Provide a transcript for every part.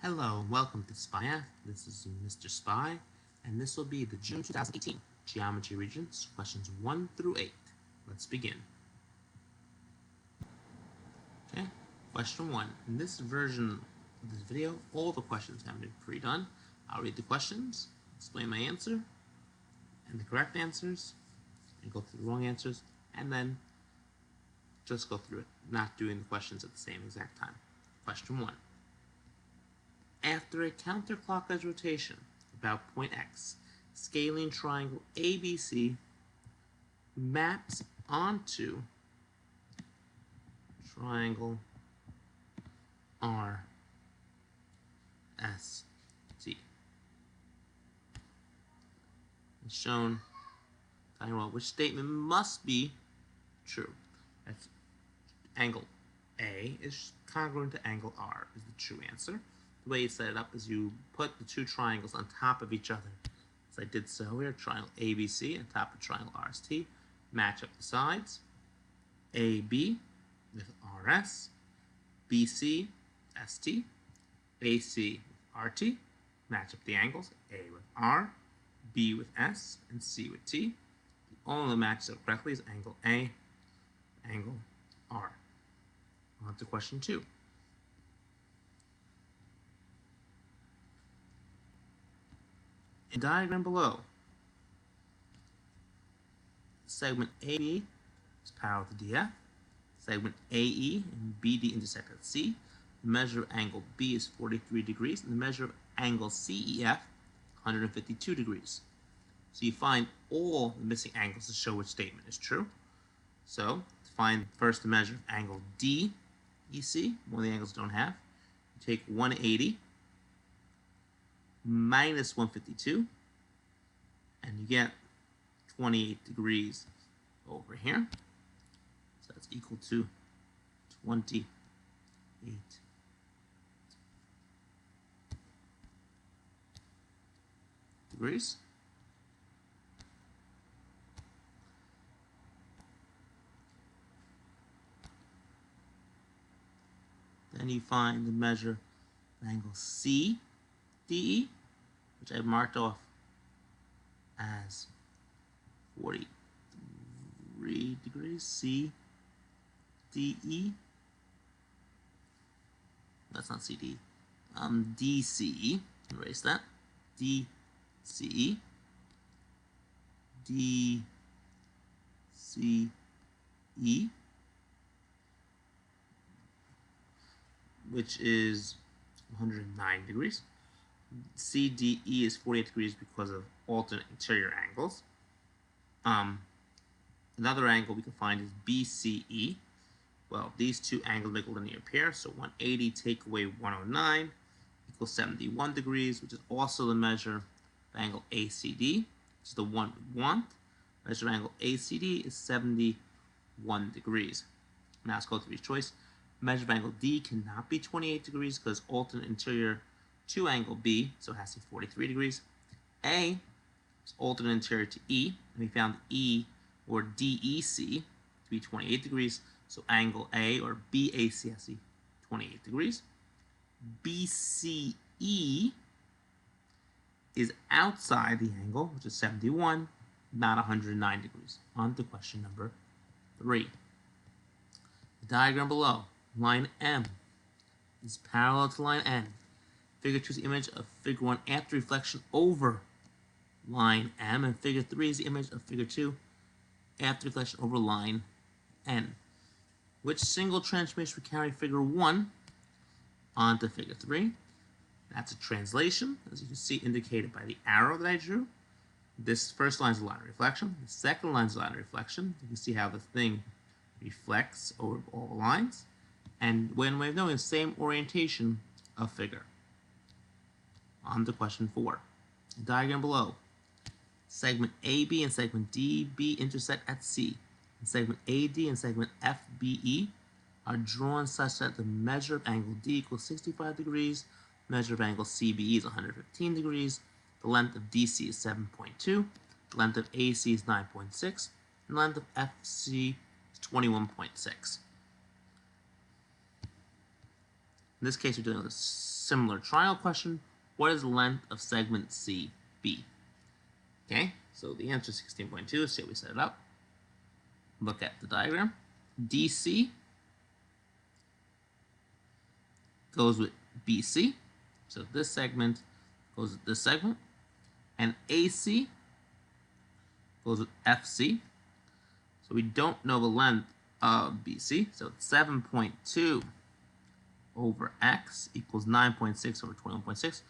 Hello and welcome to SpyF. This is Mr. Spy, and this will be the June 2018 Geometry Regents, questions 1 through 8. Let's begin. Okay, question 1. In this version of this video, all the questions have been pre-done. I'll read the questions, explain my answer, and the correct answers, and go through the wrong answers, and then just go through it, not doing the questions at the same exact time. Question 1. After a counterclockwise rotation about point X, scalene triangle ABC maps onto triangle RST. It's shown talking about which statement must be true. That's angle A is congruent to angle R is the true answer. The way you set it up is you put the two triangles on top of each other. As I did so here, triangle ABC on top of triangle RST. Match up the sides. AB with RS, BC, ST, AC with RT. Match up the angles, A with R, B with S, and C with T. The only match up correctly is angle A, angle R. On to question 2. In the diagram below, segment AB is parallel to DF, segment AE and BD intersect at C. The measure of angle B is 43 degrees, and the measure of angle CEF 152 degrees. So you find all the missing angles to show which statement is true. So to find first the measure of angle DEC, one of the angles don't have, you take 180 minus 152, and you get 28 degrees over here. So that's equal to 28 degrees. Then you find the measure of angle CDE, which I've marked off as 43 degrees, CDE. That's not CD. DCE. Erase that. DCE. DCE. Which is 109 degrees. CDE is 48 degrees because of alternate interior angles. Another angle we can find is BCE. Well, these two angles make a linear pair, so 180 take away 109 equals 71 degrees, which is also the measure of angle ACD, which is the one we want. Measure of angle ACD is 71 degrees. Now let's go through each choice. Measure of angle D cannot be 28 degrees because alternate interior to angle B, so it has to be 43 degrees. A is alternate interior to E, and we found E or DEC to be 28 degrees, so angle A or BAC has to be 28 degrees. BCE is outside the angle, which is 71, not 109 degrees. On to question number 3. The diagram below, line M is parallel to line N. Figure 2 is the image of figure 1 after reflection over line M, and figure 3 is the image of figure 2 after reflection over line N. Which single transformation would carry figure 1 onto figure 3? That's a translation, as you can see indicated by the arrow that I drew. This first line is a line of reflection. The second line is a line of reflection. You can see how the thing reflects over all the lines. And when we're knowing the same orientation of figure. On to question 4. The diagram below. Segment AB and segment DB intersect at C. And segment AD and segment FBE are drawn such that the measure of angle D equals 65 degrees, measure of angle CBE is 115 degrees, the length of DC is 7.2, the length of AC is 9.6, and the length of FC is 21.6. In this case, we're dealing with a similar triangle question. What is the length of segment CB? Okay, so the answer is 16.2. So we set it up. Look at the diagram. DC goes with BC. So this segment goes with this segment. And AC goes with FC. So we don't know the length of BC. So it's 7.2 over x equals 9.6 over 21.6.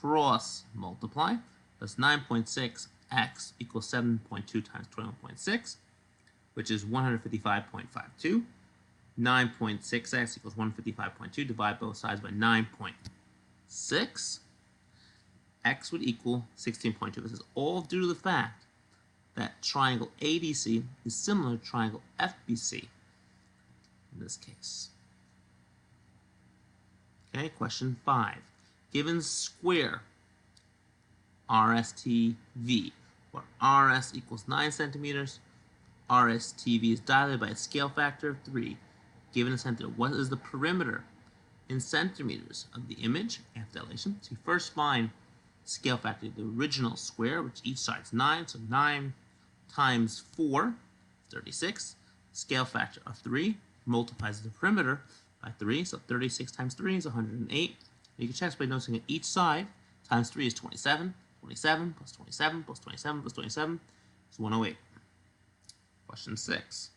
Cross multiply. That's 9.6x equals 7.2 times 21.6, which is 155.52. 9.6x equals 155.2. Divide both sides by 9.6. X would equal 16.2. This is all due to the fact that triangle ADC is similar to triangle FBC in this case. Okay, question 5. Given square RSTV, where RS equals 9 centimeters, RSTV is dilated by a scale factor of 3. Given a center, what is the perimeter in centimeters of the image after dilation? So you first find scale factor, the original square, which each side is 9, so 9 times 4, 36. Scale factor of 3 multiplies the perimeter by 3, so 36 times 3 is 108. You can check by noticing that each side times 3 is 27. 27 plus 27 plus 27 plus 27 is 108. Question 6.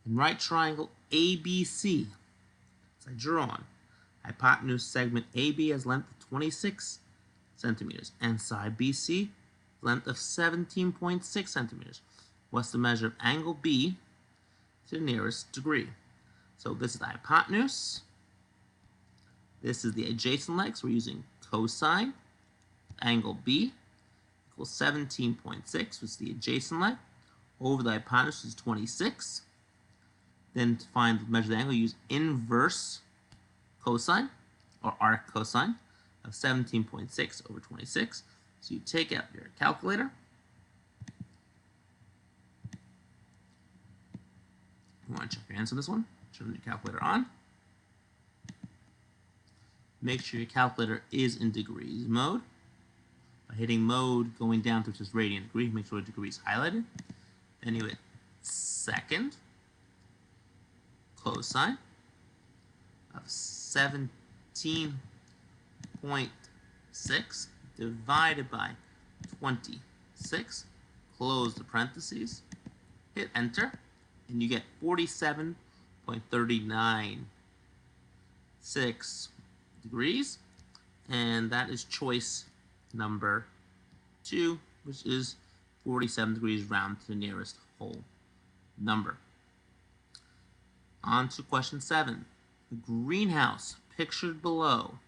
In right triangle ABC, as I drew on, hypotenuse segment AB has length of 26 centimeters and side BC length of 17.6 centimeters. What's the measure of angle B to the nearest degree? So this is the hypotenuse. This is the adjacent leg, so we're using cosine. Angle B equals 17.6, which is the adjacent leg, over the hypotenuse, which is 26. Then to find the measure of the angle, use inverse cosine, or arc cosine, of 17.6 over 26. So you take out your calculator. You want to check your answer on this one. Turn your calculator on. Make sure your calculator is in degrees mode. By hitting mode, going down to just radian degree, make sure the degree is highlighted. Then you hit second cosine of 17.6 divided by 26. Close the parentheses. Hit enter, and you get 47.396 degrees, and that is choice number 2, which is 47 degrees round to the nearest whole number. On to question 7. The greenhouse pictured below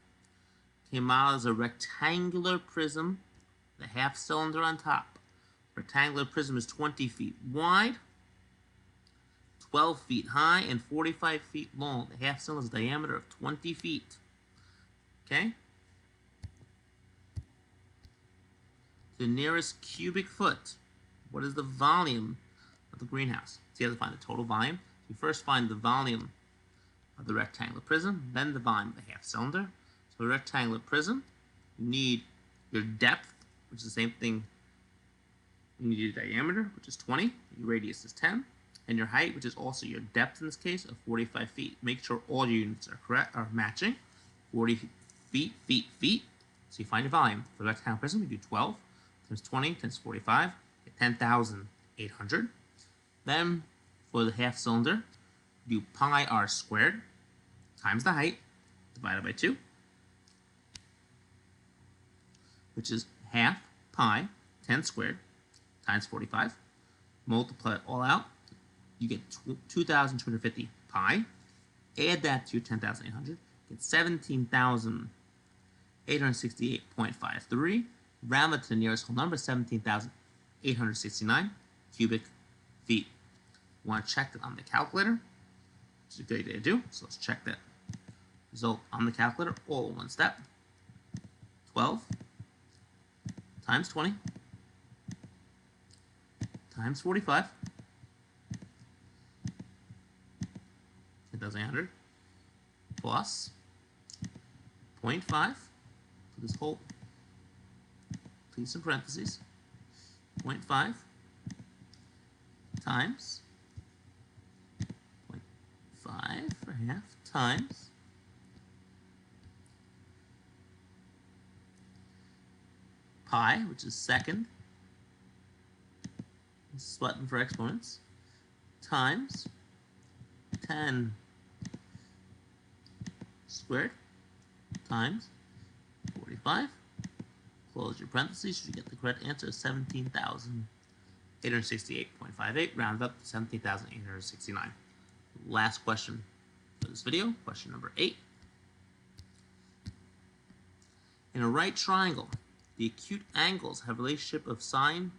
came out as a rectangular prism, the half cylinder on top. Rectangular prism is 20 feet wide, 12 feet high, and 45 feet long. The half cylinder has a diameter of 20 feet. Okay? The nearest cubic foot. What is the volume of the greenhouse? So you have to find the total volume. You first find the volume of the rectangular prism, then the volume of the half cylinder. So a rectangular prism, you need your depth, which is the same thing. You need your diameter, which is 20. Your radius is 10. And your height, which is also your depth in this case, of 45 feet. Make sure all your units are correct, are matching. 40 feet, feet, feet. So you find your volume. For the rectangular prism, you do 12 times 20 times 45, get 10,800. Then for the half cylinder, do pi r squared times the height divided by 2, which is half pi 10 squared times 45. Multiply it all out, you get 2,250 pi. Add that to your 10,800, get 17,868.53. Round it to the nearest whole number, 17,869 cubic feet. You want to check it on the calculator, which is a good idea to do. So let's check that result on the calculator all in one step. 12 times 20 times 45, 10,800, plus 0.5 for this whole piece in parentheses, 0.5 times 0.5 for half times pi, which is second, this is button for exponents, times 10 squared times 45. Close your parentheses, you get the correct answer of 17,868.58, rounded up to 17,869. Last question for this video, question number 8. In a right triangle, the acute angles have a relationship of sine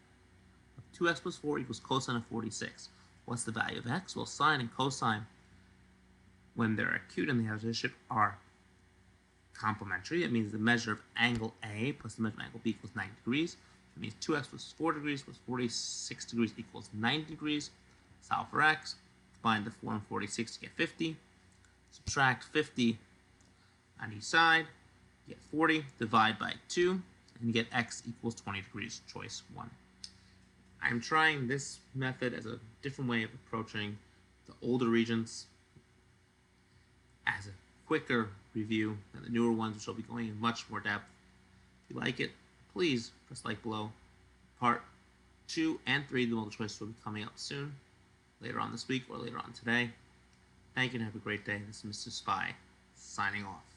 of 2x plus 4 equals cosine of 46. What's the value of x? Well, sine and cosine, when they're acute and they have a relationship, are complementary. It means the measure of angle A plus the measure of angle B equals 90 degrees. It means 2x plus 4 degrees plus 46 degrees equals 90 degrees. Solve for x. Combine the 4 and 46 to get 50. Subtract 50 on each side. Get 40. Divide by 2. And you get x equals 20 degrees. Choice 1. I'm trying this method as a different way of approaching the older Regents as a quicker review than the newer ones, which will be going in much more depth. If you like it, please press like below. Part 2 and 3 of the multiple choice will be coming up soon, later on this week or later on today. Thank you and have a great day. This is Mr. Spy, signing off.